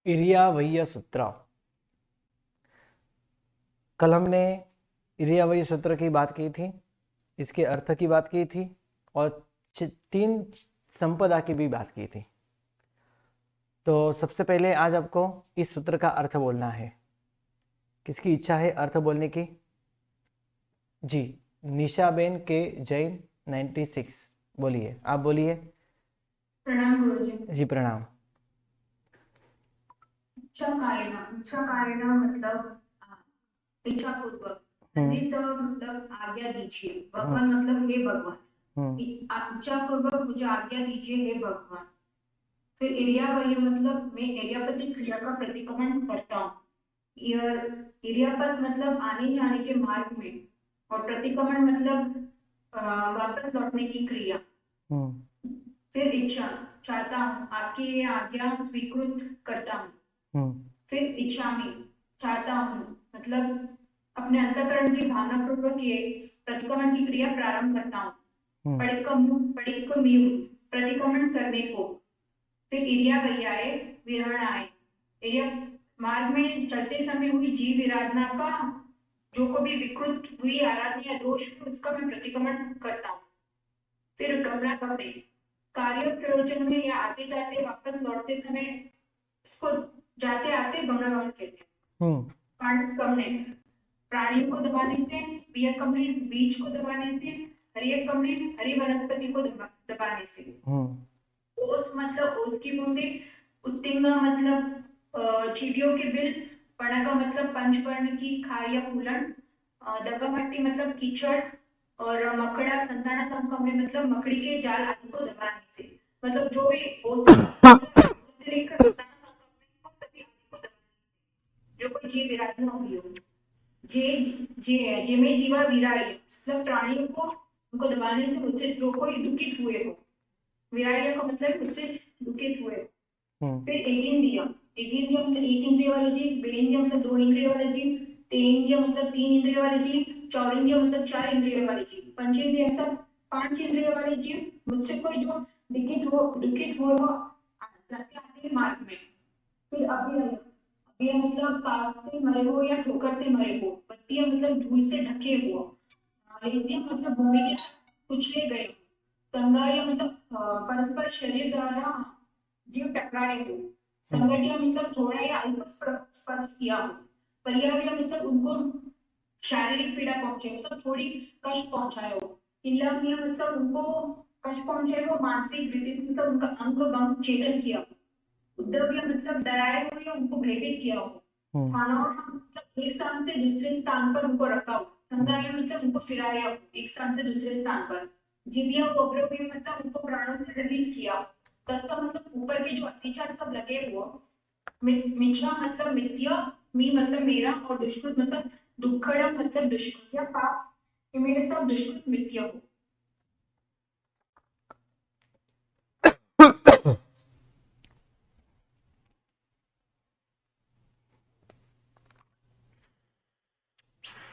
इरियावय्य सूत्र। कल हमने इरियावय्य सूत्र की बात की थी, इसके अर्थ की बात की थी और तीन संपदा की भी बात की थी। तो सबसे पहले आज आपको इस सूत्र का अर्थ बोलना है। किसकी इच्छा है अर्थ बोलने की? जी, निशाबेन के जैन 96। बोलिए, आप बोलिए। प्रणाम गुरुजी। जी प्रणाम। इच्छा मतलब इच्छा पूर्वक, सह मतलब आज्ञा दीजिए, भगवान मतलब हे भगवान, इच्छा पूर्वक मुझे आज्ञा दीजिए हे भगवान। फिर इरियावय्य मतलब मैं इरियापति क्रिया का प्रतिक्रमण करता हूँ। इरियापत मतलब आने जाने के मार्ग में, और प्रतिक्रमण मतलब वापस लौटने की क्रिया। फिर इच्छा, चाहता हूँ, आपकी ये आज्ञा स्वीकृत करता हूँ। फिर इच्छा में, चाहता हूँ मतलब अपने अंतःकरण की भावना पूर्वक ये प्रतिक्रमण की क्रिया प्रारंभ करता हूँ। प्रतिक्रमण करने को। फिर इरियावय्याय विरहणाय, इरिया मार्ग में चलते समय हुई जीव विराधना का जो को भी विकृत हुई आराधना या दोष उसका मैं प्रतिक्रमण करता हूँ। फिर गमनागमने, कार्य प्रयोजन में या आते जाते वापस लौटते समय इसको जाते आते गमनागमन कहते हैं। पाणिकमने, प्राणियों को दबाने से, बियकमने बीज को दबाने से, हरियकमने हरी वनस्पति को दबाने से। ओस मतलब ओस की बूंदे, उत्तिंगा मतलब चींटियों के बिल, पणगा मतलब पंचवर्ण की खाई या फूलन, दगामट्टी मतलब कीचड़, और मकड़ा संताना समकमने मतलब मकड़ी के जाल आदि को दबाने से। मतलब जो भी ओस से लेकर संताना समकमने को सभी आदि को दबाने से जो कोई जीव विराधना हुई हो। जिमे जीवा विराय मतलब प्राणियों को उनको दबाने से मुझसे जो कोई दुखित हुए हो। विराय का मतलब मुझसे दुखित हुए। फिर एक इंद्रिय मतलब एक इंद्रिय वाले जीव, बेंद्रिय मतलब दो इंद्रिय वाले जीव, तेंद्रिय मतलब तीन इंद्रिय वाले जीव, चौरिंद्रिय मतलब चार इंद्रिय वाले जीव, पंचेंद्रिय मतलब पांच इंद्रिय वाले जीव मुझसे कोई जो दुखित हुए हो आते मार्ग में। फिर अभी मतलब पास से मरे हो या ठोकर से मरे हो। पत्तियां मतलब धूल से ढके हुए। लेजियम मतलब भूमि के कुचले गए। संगाय मतलब परस्पर शरीर द्वारा जीव टकराए हो। संगठिया मतलब थोड़ा या अल्प स्पर्श किया हो। पर्यावय मतलब उनको शारीरिक पीड़ा पहुंचे मतलब थोड़ी कष्ट पहुंचाए हो। इल्लामिया मतलब उनको कष्ट पहुंचाए हो मानसिक रीति मतलब उनका अंग भंग चेतन किया हो। उद्रव्य मतलब डराए हो या उनको भयभीत किया हो। खाना और मतलब एक स्थान से दूसरे स्थान पर उनको रखा हो। संगाय मतलब उनको फिराया हो एक स्थान से दूसरे स्थान पर। जीविया को अग्रव्य मतलब उनको प्राणों से रहित किया। दस्ता मतलब ऊपर के जो अत्याचार सब लगे हुए। मिच्छा मतलब मिथ्या, मी मतलब मेरा, और दुष्कृत मतलब दुखड़ा मतलब दुष्कृत या पाप, ये मेरे सब दुष्कृत मिथ्या हो।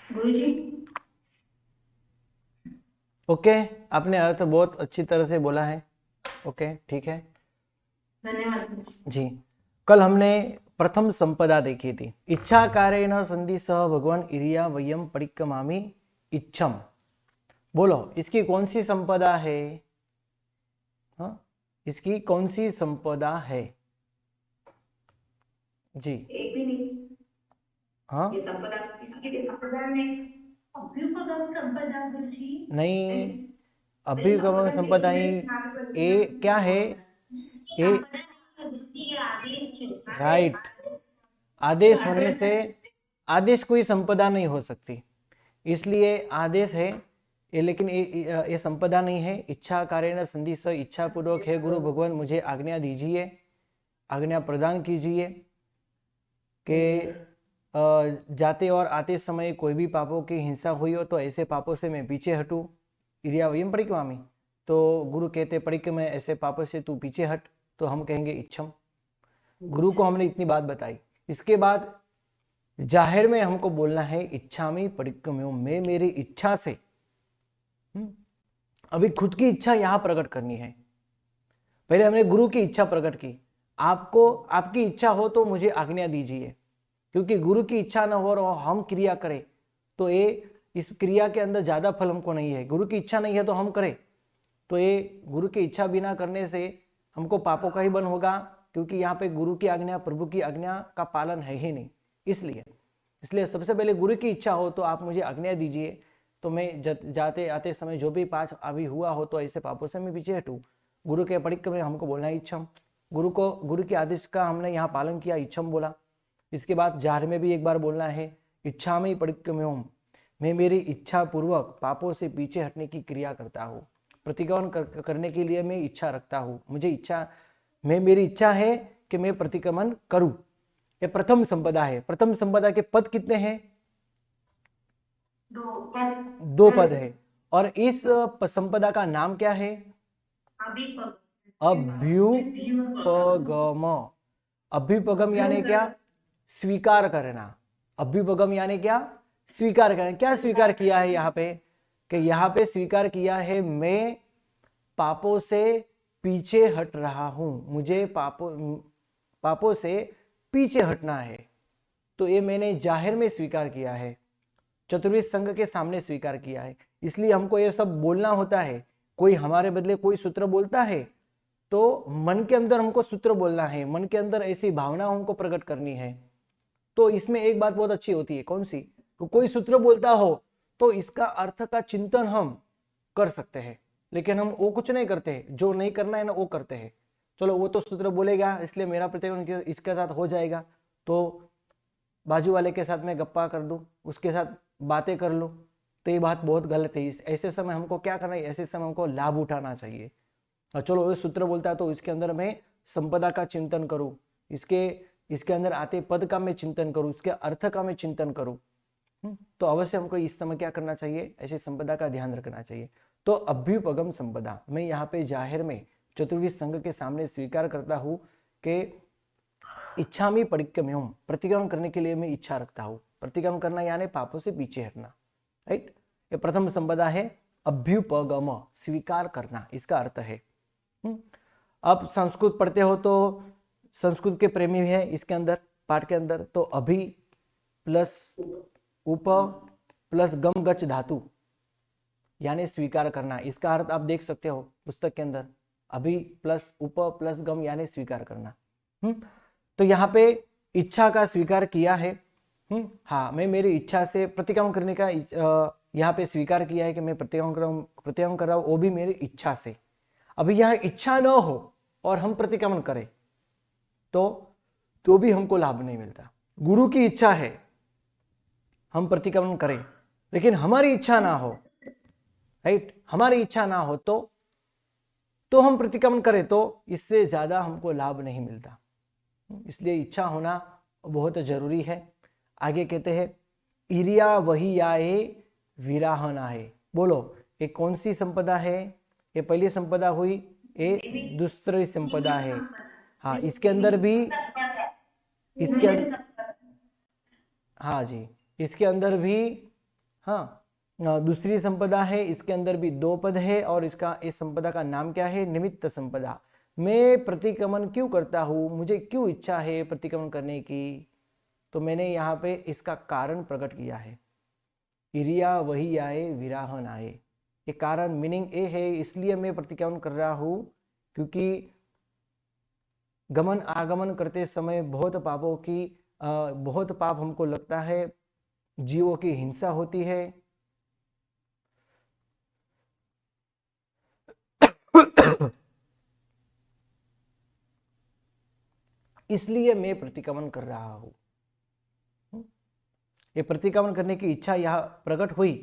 गुरुजी। ओके, आपने अर्थ बहुत अच्छी तरह से बोला है। ओके, ठीक है, धन्यवाद जी। कल हमने प्रथम संपदा देखी थी, इच्छा कारेण संधि सह भगवान इरिया वयम परिक्रमामि इच्छम। बोलो, इसकी कौन सी संपदा है? हाँ, इसकी कौन सी संपदा है? जी, एक भी नहीं। हाँ, ये संपदा इसकी संपदा नहीं। अभ्युपगम संपदा गुरुजी नहीं, अभ्युगम संपदा ही ए क्या है? ए राइट, आदेश होने से आदेश कोई संपदा नहीं हो सकती, इसलिए आदेश है ये, लेकिन ये संपदा नहीं है। इच्छा कारेण संधि स, इच्छा पूर्वक है गुरु भगवान मुझे आज्ञा दीजिए, आज्ञा प्रदान कीजिए कि जाते और आते समय कोई भी पापों की हिंसा हुई हो तो ऐसे पापों से मैं पीछे हटूं। इरिया वयम परिक्रमामि, तो गुरु कहते परिक्रम ऐसे पापों से तू पीछे हट, तो हम कहेंगे इच्छम। गुरु को हमने इतनी बात बताई। इसके बाद जाहिर में हमको बोलना है इच्छा में परिक्रम्यो, मैं मेरी इच्छा से, अभी खुद की इच्छा यहां प्रकट करनी है। पहले हमने गुरु की इच्छा प्रकट की, आपको आपकी इच्छा हो तो मुझे आज्ञा दीजिए, क्योंकि गुरु की इच्छा न हो और हम क्रिया करें तो ये इस क्रिया के अंदर ज्यादा फल हमको नहीं है। गुरु की इच्छा नहीं है तो हम करें तो ये गुरु की इच्छा बिना करने से हमको पापों का ही बन होगा, क्योंकि यहाँ पे गुरु की आज्ञा, प्रभु की आज्ञा का पालन है ही नहीं। इसलिए सबसे पहले गुरु की इच्छा हो तो आप मुझे आज्ञा दीजिए, तो मैं जाते आते समय जो भी पाप अभी हुआ हो तो ऐसे पापों से मैं पीछे हटूं। गुरु के परिक्र में हमको बोलना है इच्छम, गुरु के आदेश का हमने यहाँ पालन किया, इच्छम बोला। इसके बाद जार में भी एक बार बोलना है इच्छा में परिक्रम्योम, मैं मेरी इच्छा पूर्वक पापों से पीछे हटने की क्रिया करता हूँ, प्रतिक्रमण करने के लिए मैं इच्छा रखता हूँ। मेरी इच्छा है कि मैं प्रतिक्रमण करूं। ये प्रथम संपदा है। प्रथम संपदा के पद कितने हैं? 2 पद है। और इस संपदा का नाम क्या है? अभ्युपगम। अभ्युपगम यानी क्या? स्वीकार करना। अभ्युपगम यानी क्या? स्वीकार करना। क्या स्वीकार किया है यहाँ पे? कि यहाँ पे स्वीकार किया है मैं पापों से पीछे हट रहा हूं, मुझे पापों से पीछे हटना है। तो ये मैंने जाहिर में स्वीकार किया है, चतुर्वेद संघ के सामने स्वीकार किया है। इसलिए हमको ये सब बोलना होता है। कोई हमारे बदले कोई सूत्र बोलता है तो मन के अंदर हमको सूत्र बोलना है, मन के अंदर ऐसी भावना हमको प्रकट करनी है। तो इसमें एक बात बहुत अच्छी होती है, कौन सी? कोई सूत्र बोलता हो तो इसका अर्थ का चिंतन हम कर सकते हैं, लेकिन हम वो कुछ नहीं करते, जो नहीं करना है ना वो करते हैं। चलो वो तो सूत्र बोलेगा इसलिए मेरा प्रतिक्रमण इसके साथ हो जाएगा, तो बाजू वाले के साथ मैं गप्पा कर दूं, उसके साथ बातें कर लूं, तो ये बात बहुत गलत है। ऐसे समय हमको क्या करना है? ऐसे समय हमको लाभ उठाना चाहिए। और चलो वो सूत्र बोलता है तो इसके अंदर मैं संपदा का चिंतन करूं, इसके अंदर आते पद का मैं चिंतन करूं, इसके अर्थ का मैं चिंतन करूं, तो अवश्य हमको इस समय क्या करना चाहिए? ऐसे संपदा का ध्यान रखना चाहिए। तो अभ्युपगम संपदा मैं यहाँ पे जाहिर में चतुर्वेद संघ के सामने स्वीकार करता हूँ कि इच्छा में परिक्रम्योम, प्रतिक्रमण करने के लिए मैं इच्छा रखता हूँ। प्रतिक्रमण करना यानी पापों से पीछे हटना, राइट। ये प्रथम संपदा है अभ्युपगम, स्वीकार करना, इसका अर्थ है। अब संस्कृत पढ़ते हो तो संस्कृत के प्रेमी है इसके अंदर पाठ के अंदर, तो अभि प्लस उप प्लस गम गच धातु यानी स्वीकार करना, इसका अर्थ आप देख सकते हो पुस्तक के अंदर, अभि प्लस उप प्लस गम यानी स्वीकार करना। तो यहाँ पे इच्छा का स्वीकार किया है। हाँ, मैं मेरी इच्छा से प्रतिक्रमण करने का यहाँ पे स्वीकार किया है कि मैं प्रतिक्रमण कर रहा हूँ, वो भी मेरी इच्छा से। अभी यहाँ इच्छा न हो और हम प्रतिक्रमण करें तो भी हमको लाभ नहीं मिलता। गुरु की इच्छा है हम प्रतिक्रमण करें, लेकिन हमारी इच्छा ना हो, राइट, हमारी इच्छा ना हो तो हम प्रतिक्रमण करें तो इससे ज्यादा हमको लाभ नहीं मिलता। इसलिए इच्छा होना बहुत जरूरी है। आगे कहते हैं इरिया वही आए विराहना है। बोलो ये कौन सी संपदा है? ये पहली संपदा हुई, ये दूसरी संपदा है। हाँ, इसके अंदर भी हाँ जी, इसके अंदर भी हाँ दूसरी संपदा है, इसके अंदर भी 2 पद है और इस संपदा का नाम क्या है? निमित्त संपदा। मैं प्रतिक्रमण क्यों करता हूँ, मुझे क्यों इच्छा है प्रतिक्रमण करने की, तो मैंने यहाँ पे इसका कारण प्रकट किया है। इरिया वही आए विराहन आए, ये कारण मीनिंग ये है, इसलिए मैं प्रतिक्रमण कर रहा हूँ क्योंकि गमन आगमन करते समय बहुत पाप हमको लगता है, जीवों की हिंसा होती है। इसलिए मैं प्रतिक्रमण कर रहा हूं। ये प्रतिक्रमण करने की इच्छा यह प्रकट हुई,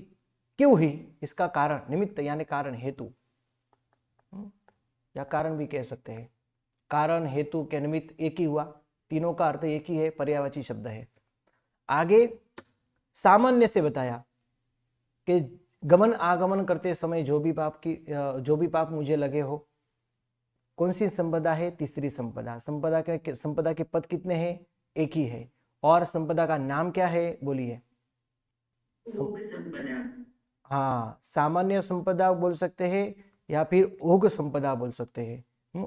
क्यों हुई? इसका कारण निमित्त यानी कारण, हेतु या कारण भी कह सकते हैं। कारण, हेतु के निमित्त एक ही हुआ, तीनों का अर्थ एक ही है, पर्यायवाची शब्द है। आगे सामान्य से बताया कि गमन आगमन करते समय जो भी पाप मुझे लगे हो, कौन सी संपदा है? तीसरी संपदा। संपदा के पद कितने हैं? एक ही है। और संपदा का नाम क्या है? बोलिए। हाँ, सामान्य संपदा बोल सकते हैं या फिर ओघ संपदा बोल सकते हैं,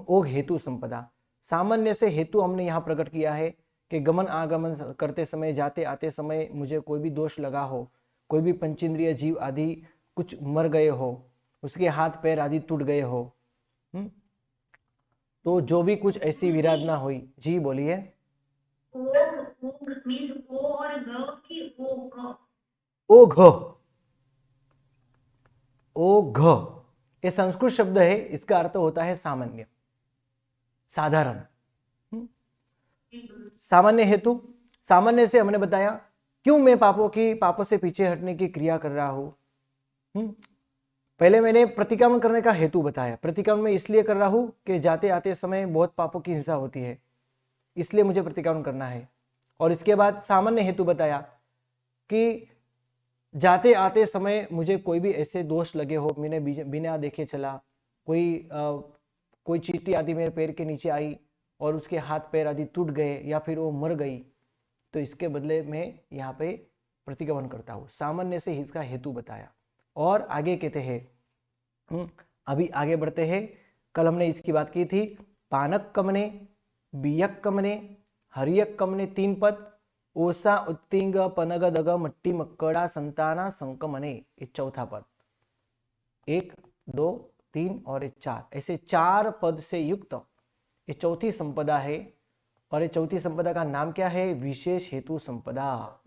ओघ हेतु संपदा। सामान्य से हेतु हमने यहाँ प्रकट किया है कि गमन आगमन करते समय, जाते आते समय मुझे कोई भी दोष लगा हो, कोई भी पंचेंद्रिय जीव आदि कुछ मर गए हो, उसके हाथ पैर आदि टूट गए हो। तो जो भी कुछ ऐसी विराधना हुई, जी बोलिए। मीन्स ओ और ग की ओ ग। ओ घ, ओ घ ये संस्कृत शब्द है, इसका अर्थ होता है सामान्य, साधारण। सामान्य हेतु, सामान्य से हमने बताया क्यों मैं पापों से पीछे हटने की क्रिया कर रहा हूं। पहले मैंने प्रतिक्रमण करने का हेतु बताया। प्रतिक्रमण में इसलिए कर रहा हूं कि जाते आते समय बहुत पापों की हिंसा होती है, इसलिए मुझे प्रतिक्रमण करना है। और इसके बाद सामान्य हेतु बताया कि जाते आते समय मुझे कोई भी ऐसे दोष लगे हो, मैंने बिना देखे चला, कोई चींटी आदि मेरे पैर के नीचे आई और उसके हाथ पैर आदि टूट गए या फिर वो मर गई, तो इसके बदले में यहाँ पे प्रतिक्रमण करता हूँ। सामान्य से इसका हेतु बताया। और आगे कहते हैं, अभी आगे बढ़ते हैं। कल हमने इसकी बात की थी, पानक कमने, बियक कमने, हरियक कमने 3 पद, ओसा उत्तिंग पनग दग मट्टी मक्कड़ा संताना संकमने ये 4था पद। 1, 2, 3 और 4 ऐसे 4 पद से युक्त ये 4थी संपदा है। और ये 4थी संपदा का नाम क्या है? विशेष हेतु संपदा।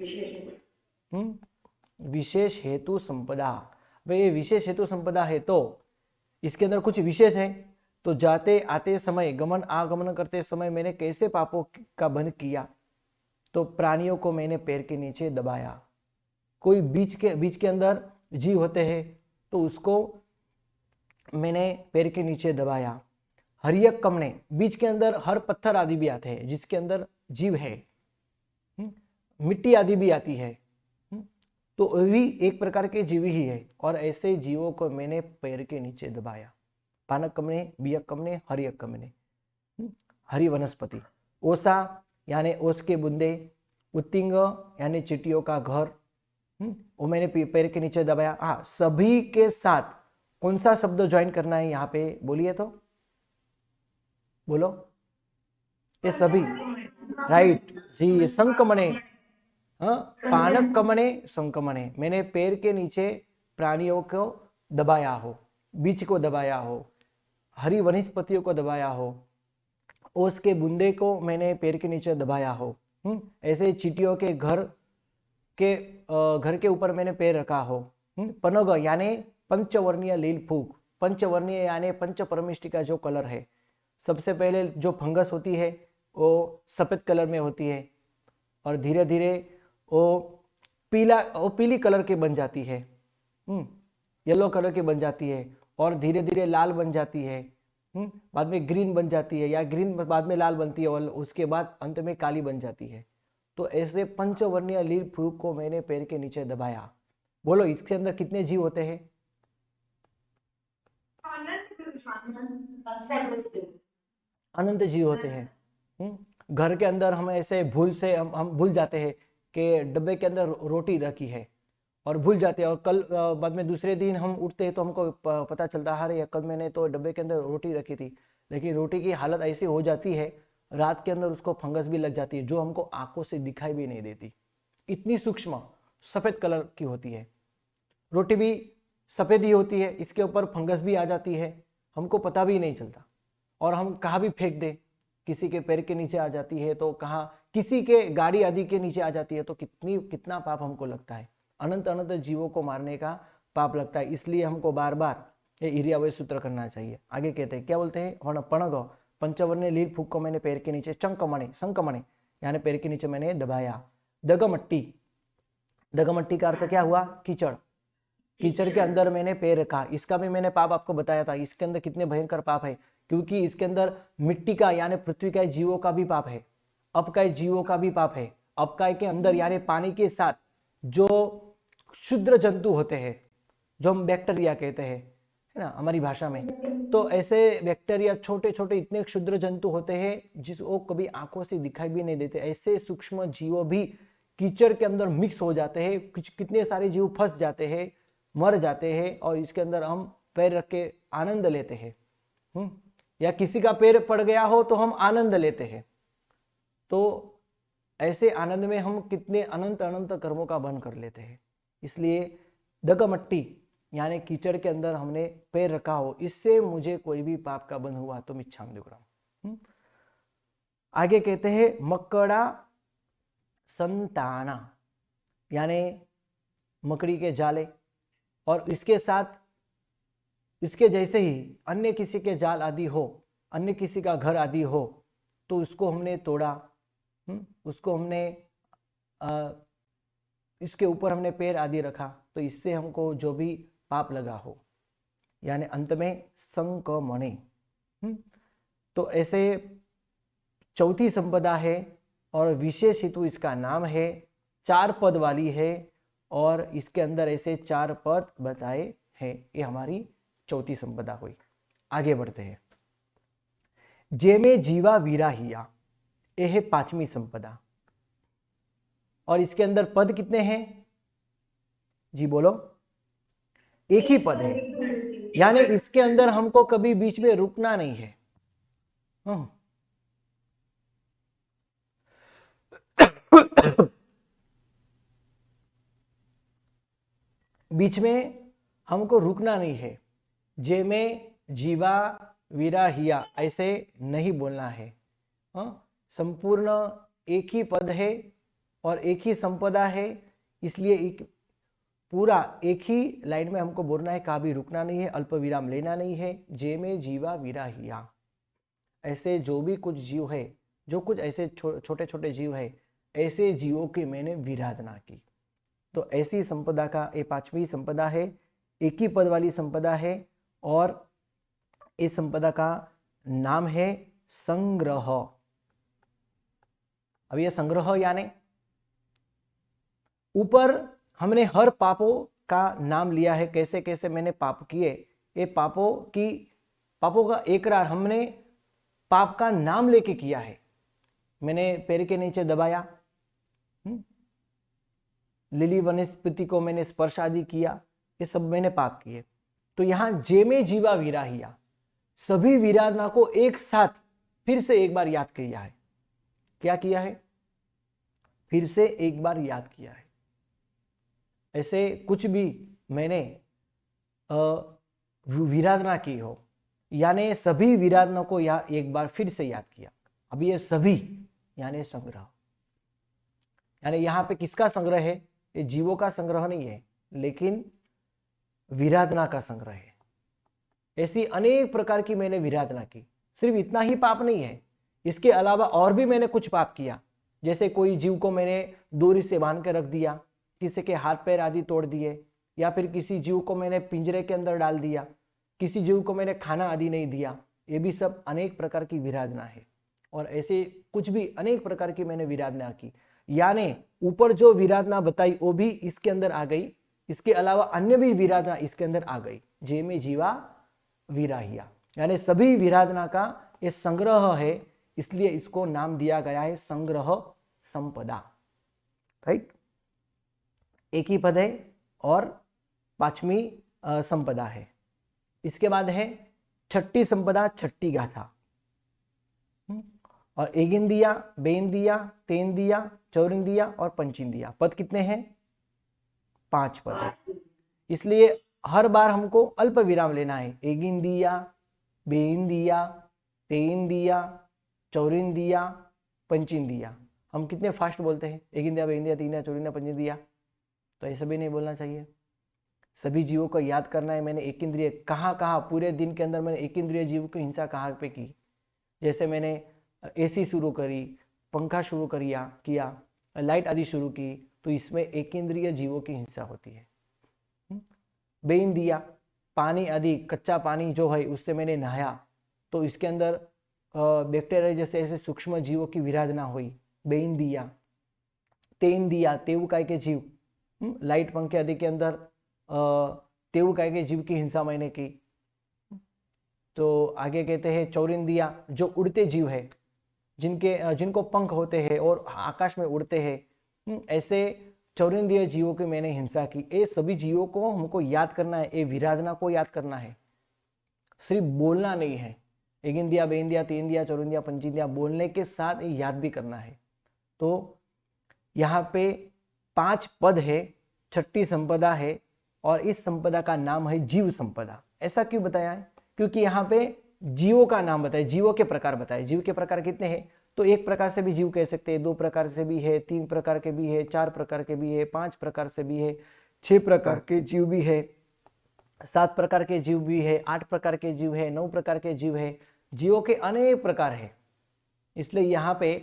विशेष हेतु संपदा। भाई ये विशेष हेतु संपदा है तो इसके अंदर कुछ विशेष है। तो जाते आते समय, गमन आगमन करते समय मैंने कैसे पापों का बंध किया? तो प्राणियों को मैंने पैर के नीचे दबाया। कोई बीच के अंदर जीव होते हैं तो उसको मैंने पैर के नीचे दबाया। हरियक कमने, बीच के अंदर हर पत्थर आदि भी आते हैं जिसके अंदर जीव है, मिट्टी आदि भी आती है, तो वो भी एक प्रकार के जीव ही है। और ऐसे जीवों को मैंने पैर के नीचे दबाया। पानक कमने, बियक कमने, हरियक कमने, हरी वनस्पति, ओसा यानी ओस के बुंदे, उत्तिंग यानी चींटियों का घर, वो मैंने पैर के नीचे दबाया। हाँ, सभी के साथ कौन सा शब्द ज्वाइन करना है यहाँ पे बोलिए तो, बोलो। ये सभी, राइट जी, संकमणे। हाँ, पानक कमने संकमणे, मैंने पैर के नीचे प्राणियों को दबाया हो, बीज को दबाया हो, हरी वनस्पतियों को दबाया हो, ओस के बूंदे को मैंने पैर के नीचे दबाया हो। ऐसे चींटियों के घर के ऊपर मैंने पैर रखा हो। पनग यानी पंचवर्णीय लील फूक, पंचवर्णीय यानी पंच परमिष्टि का जो कलर है, सबसे पहले जो फंगस होती है वो सफेद कलर में होती है और धीरे धीरे वो पीली कलर की बन जाती है, येलो कलर की बन जाती है और धीरे धीरे लाल बन जाती है, बाद में ग्रीन बन जाती है या ग्रीन बाद में लाल बनती है और उसके बाद अंत में काली बन जाती है। तो ऐसे पंचवर्णीय लील फूक को मैंने पैर के नीचे दबाया। बोलो इसके अंदर कितने जीव होते हैं? अनंत जीव होते हैं। घर के अंदर हम ऐसे भूल से हम भूल जाते हैं कि डब्बे के अंदर रोटी रखी है और भूल जाते हैं, और कल बाद में दूसरे दिन हम उठते हैं तो हमको पता चलता है अरे कल मैंने तो डब्बे के अंदर रोटी रखी थी। लेकिन रोटी की हालत ऐसी हो जाती है रात के अंदर उसको फंगस भी लग जाती है जो हमको आंखों से दिखाई भी नहीं देती, इतनी सूक्ष्म सफ़ेद कलर की होती है। रोटी भी सफ़ेद ही होती है, इसके ऊपर फंगस भी आ जाती है, हमको पता भी नहीं चलता और हम कहाँ भी फेंक दे, किसी के पैर के नीचे आ जाती है तो कहाँ किसी के गाड़ी आदि के नीचे आ जाती है तो कितना पाप हमको लगता है। अनंत अनंत जीवों को मारने का पाप लगता है, इसलिए हमको बार बार ये इरियावय सूत्र करना चाहिए। आगे कहते हैं, क्या बोलते हैं? पणग पंचवर्णीय लील फूक को मैंने पैर के नीचे चंकमणे संकमणे यानी पैर के नीचे मैंने दबाया। दगमट्टी, दगमट्टी का अर्थ क्या हुआ? कीचड़, कीचड़ के अंदर मैंने पैर रखा। इसका भी मैंने पाप आपको बताया था, इसके अंदर कितने भयंकर पाप है, क्योंकि इसके अंदर मिट्टी का यानी पृथ्वी का जीवों का भी पाप है, अपकाय जीवों का भी पाप है। अपकाय के अंदर यानी पानी के साथ जो क्षुद्र जंतु होते हैं, जो हम बैक्टीरिया कहते हैं, है ना हमारी भाषा में, तो ऐसे बैक्टीरिया छोटे छोटे इतने क्षुद्र जंतु होते हैं जिसको कभी आंखों से दिखाई भी नहीं देते, ऐसे सूक्ष्म जीव भी कीचड़ के अंदर मिक्स हो जाते हैं। कितने सारे जीव फंस जाते हैं, मर जाते हैं और इसके अंदर हम पैर रख के आनंद लेते हैं। या किसी का पैर पड़ गया हो तो हम आनंद लेते हैं। तो ऐसे आनंद में हम कितने अनंत अनंत कर्मों का बंध कर लेते हैं। इसलिए दगमट्टी यानी कीचड़ के अंदर हमने पैर रखा हो, इससे मुझे कोई भी पाप का बंध हुआ तो मिच्छामि दुक्कडम। आगे कहते हैं मकड़ा संताना, यानी मकड़ी के जाले, और इसके साथ इसके जैसे ही अन्य किसी के जाल आदि हो, अन्य किसी का घर आदि हो, तो उसको हमने तोड़ा, उसको हमने इसके ऊपर हमने पैर आदि रखा, तो इससे हमको जो भी पाप लगा हो, यानी अंत में संकमणे। तो ऐसे चौथी संपदा है और विशेष हेतु इसका नाम है, 4 पद वाली है और इसके अंदर ऐसे 4 पद बताए हैं। ये हमारी चौथी संपदा हुई। आगे बढ़ते हैं। जेमे जीवा विराहिया, ये है 5वीं संपदा। और इसके अंदर पद कितने हैं जी, बोलो? एक ही पद है, यानी इसके अंदर हमको कभी बीच में रुकना नहीं है। बीच में हमको रुकना नहीं है। जे में जीवा विराहिया ऐसे नहीं बोलना है। संपूर्ण एक ही पद है और एक ही संपदा है, इसलिए एक पूरा एक ही लाइन में हमको बोलना है, कभी रुकना नहीं है, अल्प विराम लेना नहीं है। जे में जीवा विराहिया, ऐसे जो भी कुछ जीव है, जो कुछ ऐसे छोटे छोटे जीव है, ऐसे जीवों की मैंने विराधना की। तो ऐसी संपदा का ये 5वीं संपदा है, एक ही पद वाली संपदा है और इस संपदा का नाम है संग्रह। अब ये संग्रह यानी ऊपर हमने हर पापों का नाम लिया है, कैसे कैसे मैंने पाप किए, ये पापों का एकरार हमने पाप का नाम लेके किया है। मैंने पैर के नीचे दबाया, लिली वनस्पति को मैंने स्पर्श आदि किया, ये सब मैंने पाप किए। तो यहां जेमे जीवा विराहिया, सभी विराधना को एक साथ फिर से एक बार याद किया है। क्या किया है? फिर से एक बार याद किया है। ऐसे कुछ भी मैंने विराधना की हो, यानी सभी विराधना को एक बार फिर से याद किया। अब ये सभी यानी संग्रह, यानी यहां पे किसका संग्रह है? ये जीवों का संग्रह नहीं है, लेकिन विराधना का संग्रह है। ऐसी अनेक प्रकार की मैंने विराधना की। सिर्फ इतना ही पाप नहीं है, इसके अलावा और भी मैंने कुछ पाप किया। जैसे कोई जीव को मैंने डोरी से बांध के रख दिया, किसी के हाथ पैर आदि तोड़ दिए, या फिर किसी जीव को मैंने पिंजरे के अंदर डाल दिया, किसी जीव को मैंने खाना आदि नहीं दिया। ये भी सब अनेक प्रकार की विराधना है। और ऐसे कुछ भी अनेक प्रकार की मैंने विराधना की, यानी ऊपर जो विराधना बताई वो भी इसके अंदर आ गई, इसके अलावा अन्य भी विराधना इसके अंदर आ गई। जे में जीवा विराहिया, यानी सभी विराधना का ये संग्रह है, इसलिए इसको नाम दिया गया है संग्रह संपदा। राइट, एक ही पद है और 5वीं संपदा है। इसके बाद है 6ठी संपदा, 6ठी गाथा। और एगिंदिया, बेंदिया, तेंदिया, चौरिंदिया और पंचिंदिया। पद कितने हैं? 5 पद है, इसलिए हर बार हमको अल्प विराम लेना है। एगिंदिया, बेंदिया, तेंदिया, चौरिंदिया, पंचिंदिया। हम कितने फास्ट बोलते हैं? एगिंदिया, बेंदिया, तेंदिया, चौरिंदिया, पंचिंदिया। तो ऐसा भी नहीं बोलना चाहिए। सभी जीवों को याद करना है। मैंने एक इंद्रिय कहाँ कहाँ पूरे दिन के अंदर मैंने एक इंद्रिय जीव की हिंसा कहाँ पे की। जैसे मैंने एसी शुरू करी, पंखा शुरू किया, लाइट आदि शुरू की, तो इसमें एक इंद्रिय जीवों की हिंसा होती है। बेंदिया, पानी आदि कच्चा पानी जो है उससे मैंने नहाया, तो इसके अंदर बैक्टीरिया जैसे ऐसे सूक्ष्म जीवों की विराधना हुई। बेंदिया। तेंदिया, तेवकाय के जीव, लाइट पंखे आदि के अंदर तेवकाय के जीव की हिंसा मैंने की। तो आगे कहते हैं चौरिंदिया, जो उड़ते जीव है, जिनको पंख होते हैं और आकाश में उड़ते हैं, ऐसे चौरिंदिया जीवों की मैंने हिंसा की। ये सभी जीवों को हमको याद करना है, ये विराधना को याद करना है, सिर्फ बोलना नहीं है। एक इंदिया, बे इंदिया, तीन इंदिया, चौर इंदिया, पंच इंदिया बोलने के साथ ये याद भी करना है। तो यहाँ पे 5 पद है, 6ठी संपदा है और इस संपदा का नाम है जीव संपदा। ऐसा क्यों बताया है? क्योंकि यहाँ पे जीवों का नाम बताया, जीवों के प्रकार बताए। जीव के प्रकार कितने हैं? तो एक प्रकार से भी जीव कह सकते हैं, 2 प्रकार से भी है, 3 प्रकार के भी है, 4 प्रकार के भी है, 5 प्रकार से भी है, 6 प्रकार के जीव भी है, 7 प्रकार के जीव भी है, 8 प्रकार के जीव है, 9 प्रकार के जीव है। जीवों के अनेक प्रकार है, इसलिए यहाँ पे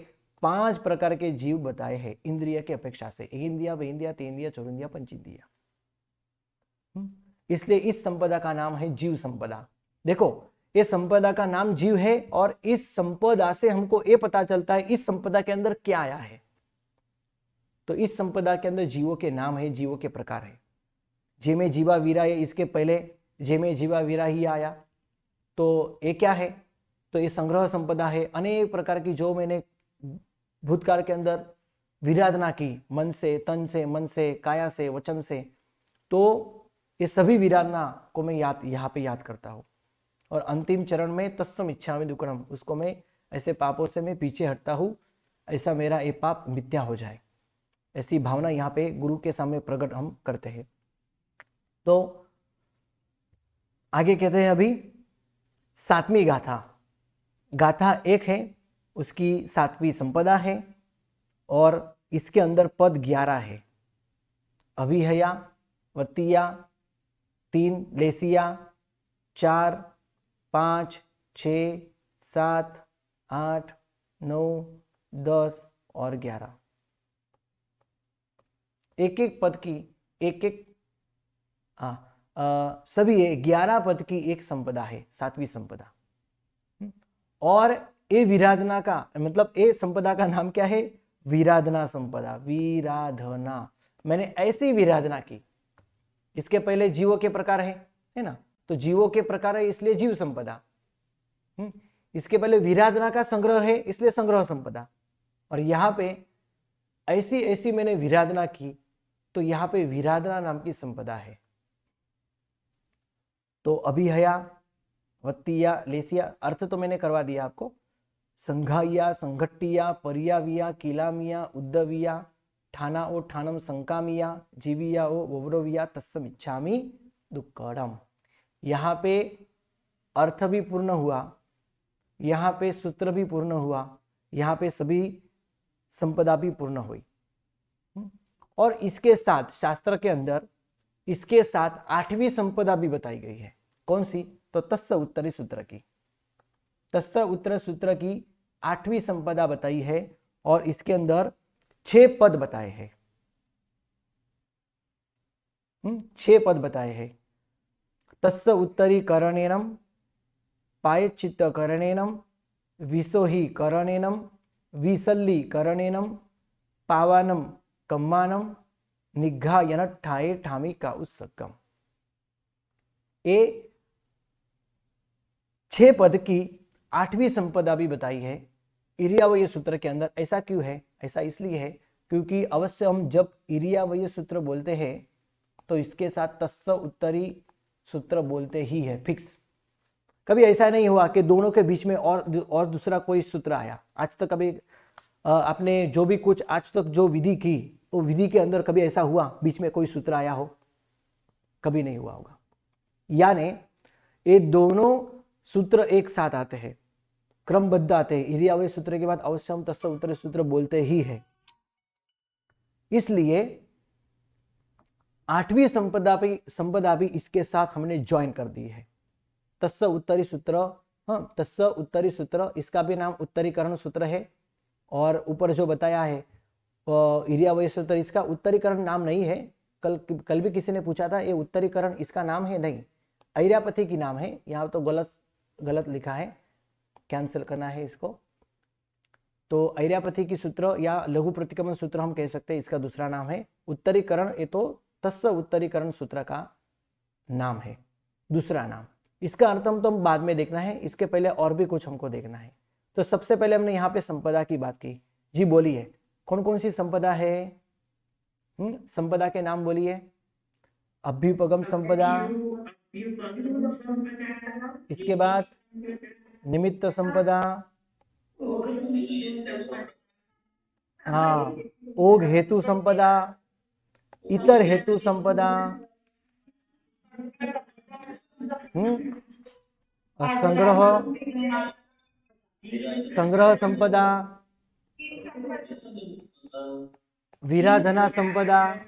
5 प्रकार के जीव बताए हैं इंद्रिय की अपेक्षा से। एक इंद्रिया, बे इंद्रिया, तीन इंद्रिया, चौर इंद्रिया, पंच इंद्रिया। इसलिए इस संपदा का नाम है जीव संपदा। देखो, ये संपदा का नाम जीव है और इस संपदा से हमको ये पता चलता है इस संपदा के अंदर क्या आया है। तो इस संपदा के अंदर जीवों के नाम है, जीवों के प्रकार है। जेमे जीवा वीरा है, इसके पहले जेमे जीवा वीरा ही आया। तो ये क्या है? तो ये संग्रह संपदा है। अनेक प्रकार की जो मैंने भूतकाल के अंदर विराधना की, मन से, तन से, मन से, काया से, वचन से, तो ये सभी विराधना को मैं यहाँ पे याद करता हूँ। और अंतिम चरण में तत्सम इच्छामि दुक्कडम, उसको मैं ऐसे पापों से मैं पीछे हटता हूँ, ऐसा मेरा ये पाप मिथ्या हो जाए, ऐसी भावना यहाँ पे गुरु के सामने प्रकट हम करते हैं। तो आगे कहते हैं अभी 7वीं गाथा। गाथा 1 है, उसकी 7वीं संपदा है और इसके अंदर पद 11 है। अभिहया, वत्तिया, 3 लेसिया, 4, 5, 6, 7, 8, 9, 10 और 11। एक एक पद की सभी 11 पद की एक संपदा है, 7वीं संपदा। और ये विराधना का मतलब ये संपदा का नाम क्या है? विराधना संपदा। विराधना मैंने ऐसी विराधना की। इसके पहले जीवों के प्रकार है ना, तो जीवों के प्रकार है इसलिए जीव संपदा। इसके पहले विराधना का संग्रह है इसलिए संग्रह संपदा। और यहाँ पे ऐसी ऐसी मैंने विराधना की, तो यहाँ पे विराधना नाम की संपदा है। तो अभिहया, वत्तिया, लेसिया, अर्थ तो मैंने करवा दिया आपको। संघाइया, संघट्टिया, परियाविया, किलामिया, उद्दविया, ठाना ओ ठानम संकामिया, जीविया ओ वव्रविया, तत्सम इच्छामि दुक्कडम। यहाँ पे अर्थ भी पूर्ण हुआ, यहाँ पे सूत्र भी पूर्ण हुआ, यहाँ पे सभी संपदा भी पूर्ण हुई। और इसके साथ शास्त्र के अंदर इसके साथ 8वीं संपदा भी बताई गई है। कौन सी? तो तस्य उत्तरी सूत्र की। तस्य उत्तर सूत्र की 8वीं संपदा बताई है और इसके अंदर 6 पद बताए हैं। 6 पद बताए हैं। तस्य उत्तरी करणेनम, पायचित्त करणेनम, विसोहि करणेनम, विसल्ली करणेनम, पावानम कम्मानम, निघायनठाये ठामी का उत्सकम। ये 6 पद की 8वीं संपदा भी बताई है इरियावय सूत्र के अंदर। ऐसा क्यों है? ऐसा इसलिए है क्योंकि अवश्य हम जब इरियावय सूत्र बोलते हैं तो इसके साथ तस्य उत्तरी सूत्र बोलते ही है, फिक्स। कभी ऐसा नहीं हुआ कि दोनों के बीच में और दूसरा कोई सूत्र आया। आज तक कभी आपने जो भी कुछ आज तक जो विधि की, वो विधि के अंदर कभी ऐसा हुआ बीच में कोई सूत्र आया हो? कभी नहीं हुआ होगा। यानी ये दोनों सूत्र एक साथ आते हैं, क्रमबद्ध आते हैं। इरियावय सूत्र के बाद अवश्य हम तस्य उत्तरी सूत्र बोलते ही है। इसलिए 8वीं संपदा भी इसके साथ हमने ज्वाइन कर दी है। तस्य उत्तरी सूत्र, हाँ, तस्य उत्तरी सूत्र, इसका भी नाम उत्तरीकरण सूत्र है। और ऊपर जो बताया है इरियावय सूत्र, इसका उत्तरीकरण नाम नहीं है। कल भी किसी ने पूछा था ये उत्तरीकरण इसका नाम है, नहीं, ऐरापथी की नाम है। यहाँ तो गलत लिखा है, कैंसिल करना है इसको। तो ऐरापथी की सूत्र या लघु प्रतिक्रमण सूत्र हम कह सकते हैं, इसका दूसरा नाम है उत्तरीकरण। ये तो तस्य उत्तरीकरण सूत्र का नाम है, दूसरा नाम। इसका अर्थ हम तो बाद में देखना है, इसके पहले और भी कुछ हमको देखना है। तो सबसे पहले हमने यहाँ पे संपदा की बात की। जी बोलिए, कौन कौन सी संपदा है? संपदा के नाम बोलिए। अभ्युपगम संपदा, इसके बाद निमित्त संपदा, हाँ, ओघ हेतु संपदा, इतर हेतु संपदा, संग्रह संग्रह संपदा, विराधना संपदा,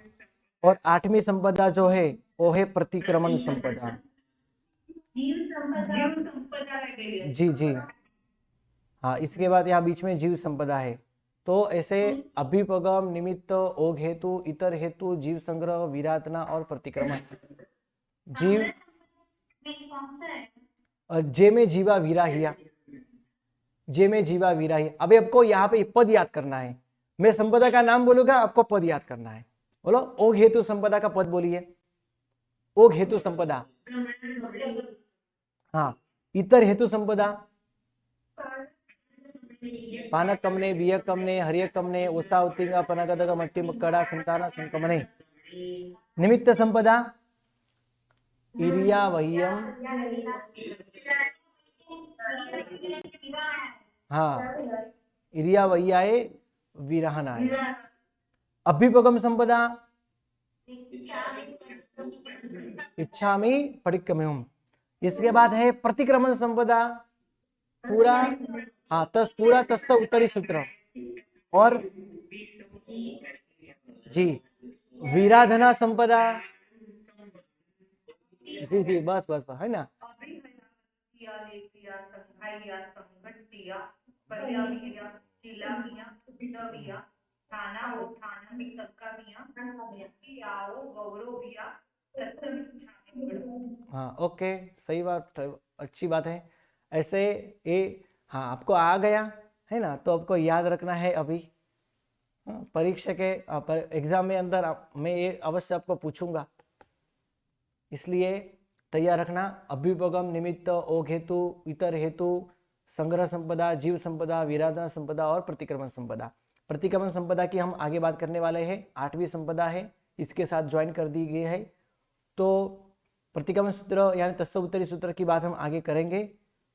और 8वीं संपदा जो है वो है प्रतिक्रमण संपदा। जी जी, हाँ, इसके बाद यहाँ बीच में जीव संपदा है। तो ऐसे अभिपगम, निमित्त, ओघ हेतु, इतर हेतु, जीव संग्रह, विराधना और प्रतिक्रमण। जीव जे में जीवा विराहिया, जे में जीवा विराहिया। अभी आपको यहाँ पे पद याद करना है। मैं संपदा का नाम बोलूंगा, आपको पद याद करना है। बोलो, ओघ हेतु संपदा का पद बोलिए। ओघ हेतु संपदा, हाँ। इतर हेतु संपदा, पानक कमने, बियक कमने, हरियक कमने, उषा उत्तिंग, पनगदग, मट्टी मक्कड़ा, संताना संकमने। निमित्त संपदा, इरिया वह्यम, हाँ, इरिया वह्याए विरहनाय। अभ्युपगम संपदा, इच्छामि परिक्रम्यम। इसके बाद है प्रतिक्रमण संपदा, पूरा, हाँ, पूरा तस्स उत्तरी सूत्र। और जी, विराधना संपदा, जी जी, बस बस बस, है ना। हाँ, ओके, सही बात, अच्छी बात है। ऐसे ये, हाँ, आपको आ गया है ना। तो आपको याद रखना है अभी, परीक्षा के एग्जाम में अंदर मैं ये अवश्य आपको पूछूंगा, इसलिए तैयार रखना। अभ्युपगम, निमित्त, ओघ हेतु, इतर हेतु, संग्रह संपदा, जीव संपदा, विराधना संपदा और प्रतिक्रमण संपदा। प्रतिक्रमण संपदा की हम आगे बात करने वाले हैं, 8वीं संपदा है, इसके साथ ज्वाइन कर दी गई है। तो प्रतिक्रमण सूत्र यानी तस्स उत्तरी सूत्र की बात हम आगे करेंगे।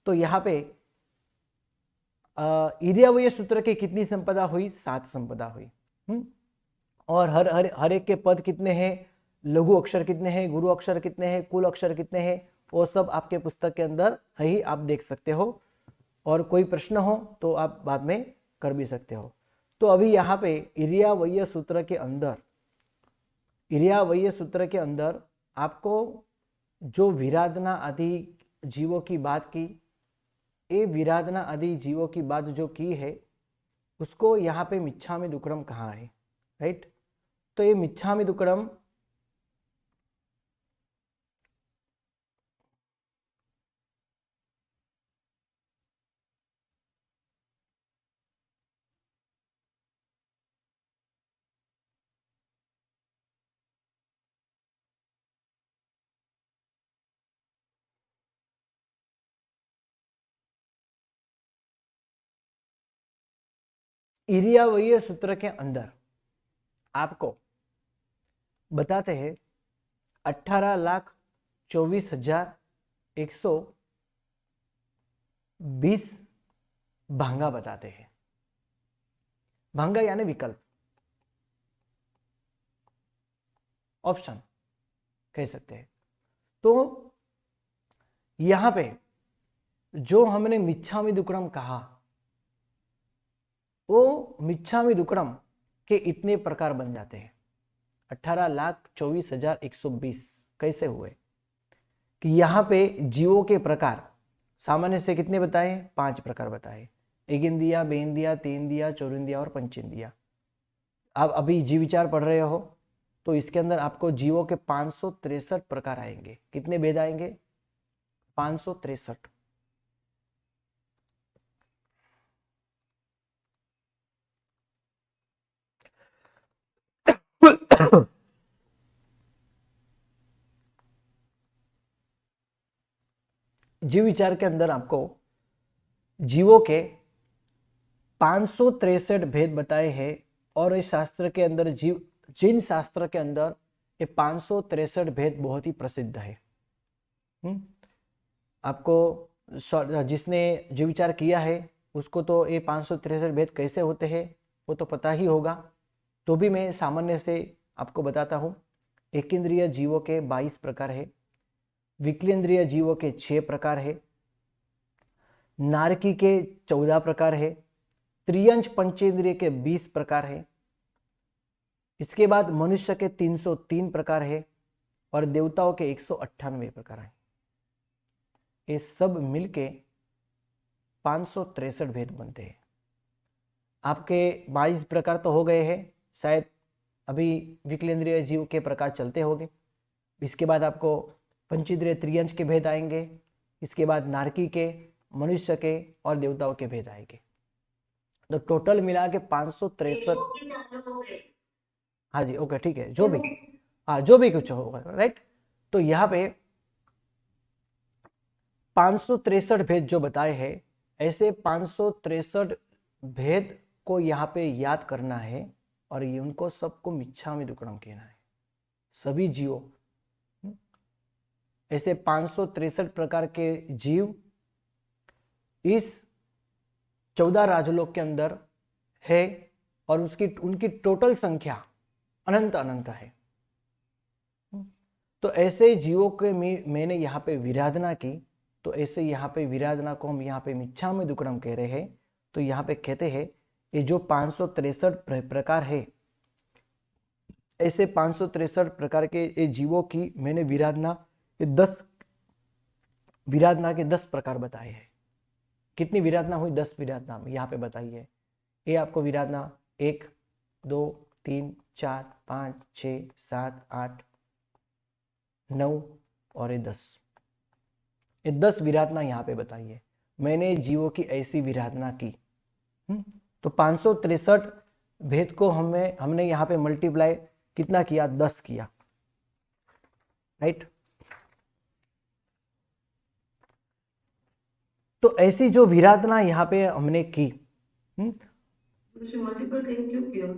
तो यहाँ पे इरियावय सूत्र की कितनी संपदा हुई? 7 संपदा हुई। और हर एक के पद कितने हैं, लघु अक्षर कितने हैं, गुरु अक्षर कितने हैं, कुल अक्षर कितने हैं, वो सब आपके पुस्तक के अंदर है ही, आप देख सकते हो। और कोई प्रश्न हो तो आप बाद में कर भी सकते हो। तो अभी यहाँ पे इरियावय सूत्र के अंदर आपको जो विराधना आदि जीवों की बात की, ये विराधना आदि जीवों की बात जो की है, उसको यहाँ पे मिच्छामि दुक्कडम कहा है, राइट। तो ये मिच्छामि दुक्कडम इरियावय सूत्र के अंदर आपको बताते हैं 18,24,120 भांगा बताते हैं। भांगा यानी विकल्प, ऑप्शन कह सकते हैं। तो यहां पे जो हमने मिच्छामि दुक्कडम कहा, वो मिच्छामि दुक्कडम के इतने प्रकार बन जाते हैं। 18,24,120 कैसे हुए कि यहाँ पे जीवों के प्रकार सामान्य से कितने बताए? 5 प्रकार बताए, एक इंद्रिया, बे इंद्रिया, तीन इंद्रिया, चौरिंद्रिया और पंचेंद्रिया। आप अभी जीव विचार पढ़ रहे हो तो इसके अंदर आपको जीवों के 563 प्रकार आएंगे। कितने भेद आएंगे? 563। जीव विचार के अंदर आपको जीवों के 563 भेद बताए हैं। और इस शास्त्र के अंदर जिन शास्त्र के अंदर ये 563 भेद बहुत ही प्रसिद्ध है। आपको जिसने जो विचार किया है उसको तो ये 563 भेद कैसे होते हैं वो तो पता ही होगा, तो भी मैं सामान्य से आपको बताता हूँ। एकेंद्रिय जीवों के 22 प्रकार है, विकलेंद्रिय जीवों के 6 प्रकार है, नारकी के 14 प्रकार है, त्रियंश पंचेंद्रिय के 20 प्रकार है, इसके बाद मनुष्य के 303 प्रकार है और देवताओं के 198 प्रकार है। ये सब मिलके 563 भेद बनते हैं। आपके 22 प्रकार तो हो गए हैं, शायद अभी विकलेंद्रिय जीव के प्रकार चलते होंगे। इसके बाद आपको पंचेंद्रिय त्रियंश के भेद आएंगे, इसके बाद नारकी के, मनुष्य के और देवताओं के भेद आएंगे। तो टोटल मिला के 563। हाँ जी, ओके, ठीक है, जो भी, हाँ जो भी कुछ होगा, राइट। तो यहाँ पे 563 भेद जो बताए हैं, ऐसे 563 भेद को यहाँ पे याद करना है और ये उनको सबको मिच्छामि दुक्कडम कहना है, सभी जीवों। ऐसे 563 प्रकार के जीव इस 14 राजलोक के अंदर है और उनकी टोटल संख्या अनंत अनंत है। तो ऐसे जीवों के मैंने यहाँ पे विराधना की, तो ऐसे यहाँ पे विराधना को हम यहाँ पे मिच्छामि दुक्कडम कह रहे हैं। तो यहाँ पे कहते हैं ये जो 563 प्रकार है, ऐसे 563 प्रकार के ये जीवों की मैंने विराधना, ये 10 विराधना के 10 प्रकार बताए हैं। कितनी विराधना हुई? 10 विराधना यहाँ पे बताई है। ये आपको विराधना 1, 2, 3, 4, 5, 6, 7, 8, 9 और ये 10, ये 10 विराधना यहाँ पे बताई है। मैंने जीवों की ऐसी विराधना की। तो 563 भेद को हमने यहाँ पे मल्टीप्लाई कितना किया? 10 किया, राइट। तो ऐसी जो विराधना यहाँ पे हमने की, मल्टीपल क्यों किया?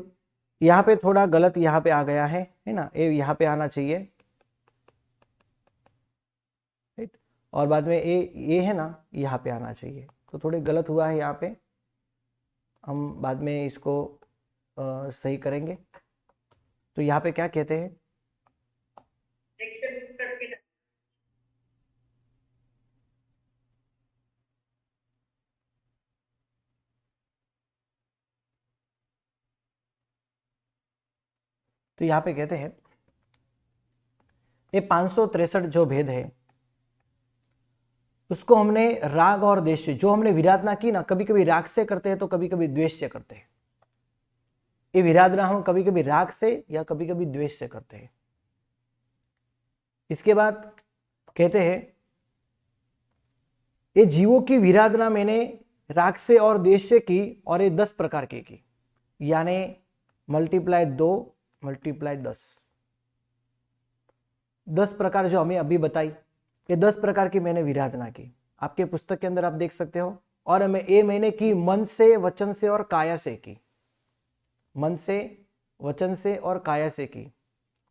यहाँ पे थोड़ा गलत यहाँ पे आ गया है ना, ये यहाँ पे आना चाहिए, राइट। और बाद में ये है ना, यहाँ पे आना चाहिए, तो थोड़े गलत हुआ है यहाँ पे। हम बाद में इसको सही करेंगे। तो यहाँ पे क्या कहते हैं? तो यहाँ पे कहते हैं ये 563 जो भेद है उसको हमने राग और द्वेष से, जो हमने विराधना की ना, कभी कभी राग से करते हैं तो कभी कभी द्वेष से करते हैं। ये विराधना हम कभी कभी राग से या कभी कभी द्वेष से करते हैं। इसके बाद कहते हैं ये जीवों की विराधना मैंने राग से और द्वेष से की और ये 10 प्रकार की, यानी मल्टीप्लाई 2 मल्टीप्लाई 10 प्रकार जो हमें अभी बताई, ये 10 प्रकार की मैंने विराधना की। आपके पुस्तक के अंदर आप देख सकते हो। और मैंने की मन से, वचन से और काया से की। मन से, वचन से और काया से की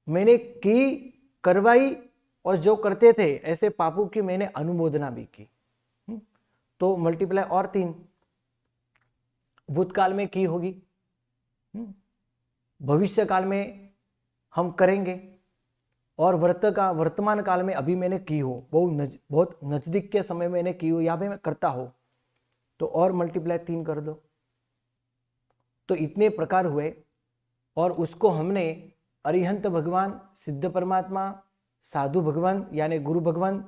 मैंने की, करवाई, और जो करते थे ऐसे पापों की मैंने अनुमोदना भी की। तो मल्टीप्लाई और 3 भूतकाल में की होगी, भविष्य काल में हम करेंगे, और वर्तमान काल में अभी मैंने की हो, बहुत नजदीक के समय मैंने की हो, यहाँ पे मैं करता हो, तो और मल्टीप्लाई 3 कर दो। तो इतने प्रकार हुए। और उसको हमने अरिहंत भगवान, सिद्ध परमात्मा, साधु भगवान यानी गुरु भगवान,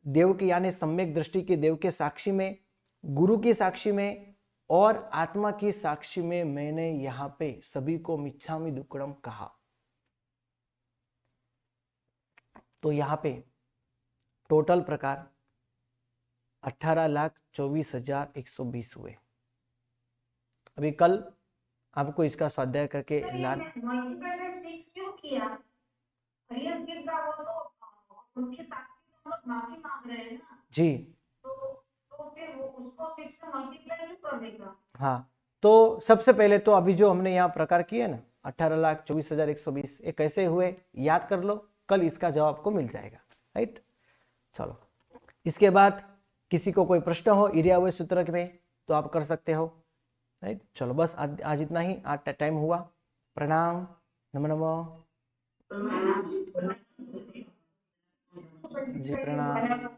देव की यानी सम्यक दृष्टि के देव के साक्षी में, गुरु की साक्षी में और आत्मा की साक्षी में मैंने यहाँ पे सभी को मिच्छामि दुक्कडम कहा। तो यहाँ पे टोटल प्रकार 18,24,120 हुए। अभी कल आपको इसका स्वाध्याय करके मल्टीप्लाई में 6 क्यों किया? हरिहर जी का वो तो उनके साक्षी हम लोग माफी मांग रहे हैं ना जी। तो फिर वो उसको 6 से मल्टीप्लाई क्यों कर देगा? हाँ, तो सबसे पहले तो अभी जो हमने यहाँ प्रकार किए ना 18,24,120, ये कैसे हुए याद कर लो, कल इसका जवाब आपको मिल जाएगा, राइट। चलो, इसके बाद किसी को कोई प्रश्न हो इरियावय सूत्र में तो आप कर सकते हो, राइट। चलो बस आज इतना ही, आज टाइम हुआ। प्रणाम, नमो नमो जी, प्रणाम।